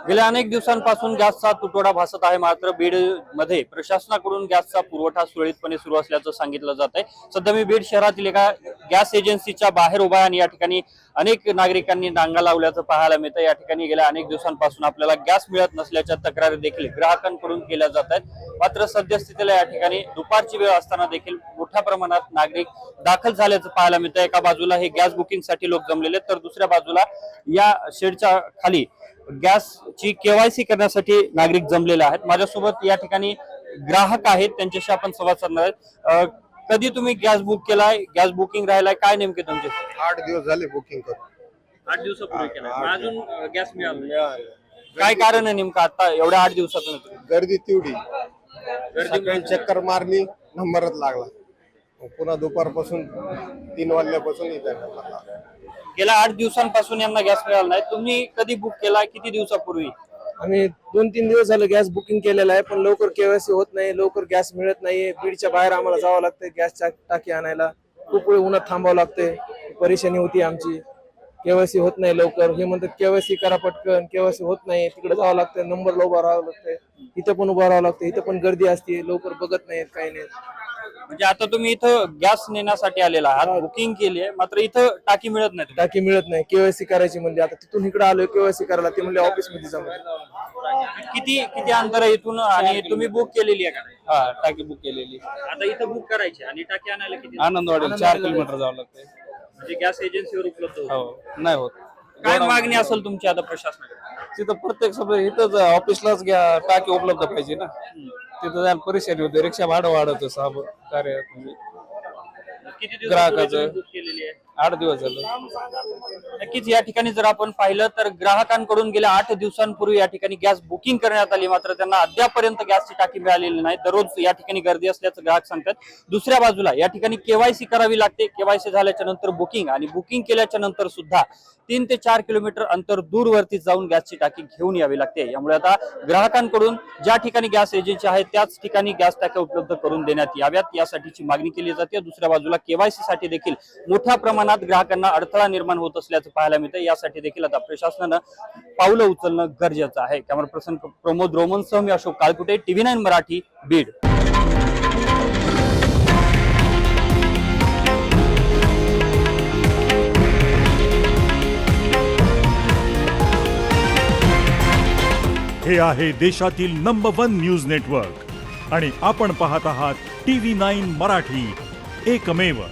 गेल्या अनेक दिवसांपासून गॅसचा तुटवडा भासत आहे, मात्र बीड मध्ये प्रशासनाकडून गॅसचा पुरवठा सुरळीतपणे सुरू असल्याचं सांगितलं जात आहे। सध्या मी बीड शहरातील एका गॅस एजन्सीच्या बाहेर उभा आहे आणि या ठिकाणी अनेक नागरिकांनी डांगा लावल्याचं पाहायला मिळतं। या ठिकाणी गेल्या अनेक दिवसांपासून आपल्याला गॅस मिळत नसल्याच्या तक्रारी देखील ग्राहकांकडून केल्या जात आहेत। मात्र सद्यस्थितीला या ठिकाणी दुपारची वेळ असताना देखील मोठ्या प्रमाणात नागरिक दाखल झाल्याचं पाहायला मिळतं। एका बाजूला हे गॅस बुकिंगसाठी लोक जमलेले, तर दुसऱ्या बाजूला या शेडच्या खाली गॅसची केवायसी करण्यासाठी नागरिक जमलेले आहेत। माझ्यासोबत या ठिकाणी ग्राहक आहेत, त्यांच्याशी आपण संवाद साधणार आहोत। कधी तुम्ही गॅस बुक केलाय, गॅस बुकिंग राहिलाय, काय नेमके तुमचे? 8 दिवस झाले बुकिंग करून। 8 दिवसापूर्वी केलाय, अजून गॅस मिळाला नाही। काय कारण आहे नेमकं आता एवढ्या 8 दिवसातून? गर्दी तेवढी, सकाळी चक्कर मारली, नंबरच लागला। पुन्हा दुपारपासून 3 वाजल्यापासून गेल्या 8 दिवसांपासून यांना गॅस मिळाला नाही। तुम्ही कधी बुक केलाय, किती दिवसापूर्वी? आम्ही 2-3 दिवस झाले गॅस बुकिंग केलेलं आहे, पण लवकर केवायसी होत नाही, लवकर गॅस मिळत नाही। बीडच्या बाहेर आम्हाला जावं लागतंय गॅसच्या टाकी आणायला, खूप वेळ उन्हात थांबावं लागतंय, परेशानी होती आमची। केवायसी होत नाही लवकर, हे म्हणतात केवायसी करा पटकन, केवायसी होत नाही, तिकडे जावं लागतंय, नंबरला उभं राहावं लागतंय, इथं पण उभं राहावं लागतंय, इथं पण गर्दी असते, लवकर बघत नाहीत, काही नाही। म्हणजे आता तुम्ही इथं गॅस नेण्यासाठी आलेला आहात, बुकिंग केली आहे, मात्र इथं टाकी मिळत नाही। टाकी मिळत नाही, केवायसी करायची म्हणजे आता तिथून इकडे आलोय केवायसी करायला, ते म्हणजे ऑफिस मध्ये जाऊ। किती किती अंतर आहे इथून आणि तुम्ही बुक केलेली आहे का? हा, टाकी बुक केलेली। आता इथं बुक करायची आणि टाकी आणायला किती? आनंदवाडी 4 किलोमीटर जावं लागतंय। म्हणजे गॅस एजन्सीवर उपलब्ध होतं? हो, नाही होत। काय मागणी असेल तुमची आता प्रशासनाकडे? तिथं प्रत्येक सगळं इथंच ऑफिसलाच घ्या, टाकी उपलब्ध पाहिजे ना। तिथं जायला परेशानी होते, रिक्षा भाडं वाढवतं साहेब कार्य म्हणजे किती दिवस ग्राहकाचं बुक केलेली आहे? 8 दिवस झालं। नक्कीच या ठिकाणी जर आपण पाहिलं तर ग्राहकांकडून गेल्या 8 दिवसांपूर्वी या ठिकाणी गॅस बुकिंग करण्यात आली, मात्र त्यांना अद्यापर्यंत गॅसची टाकी मिळालेली नाही। दररोज या ठिकाणी गर्दी असल्याचं ग्राहक सांगतात। दुसऱ्या बाजूला या ठिकाणी केवायसी करावी लागते, केवायसी झाल्याच्या नंतर बुकिंग, आणि बुकिंग केल्याच्या नंतर सुद्धा 3 ते 4 किलोमीटर अंतर दूरवरती जाऊन गॅसची टाकी घेऊन यावी लागते। यामुळे आता ग्राहकांकडून ज्या ठिकाणी गॅस एजन्सी आहे त्याच ठिकाणी गॅस टाक्या उपलब्ध करून देण्यात याव्यात, यासाठीची मागणी केली जाते। दुसऱ्या बाजूला केवायसी साठी देखील मोठ्या प्रमाणात ग्राहकांना अडथळा निर्माण होत असल्याचं पाहायला मिळतं। यासाठी देखील आता प्रशासनानं पावलं उचलणं गरजेचं आहे। कॅमेरा पर्सन प्रमोद रोमनसह मी अशोक काळकुटे, TV9 मराठी, बीड। हे आहे देशातील नंबर 1 न्यूज नेटवर्क आणि आपण पाहत आहात TV9 मराठी, एकमेव।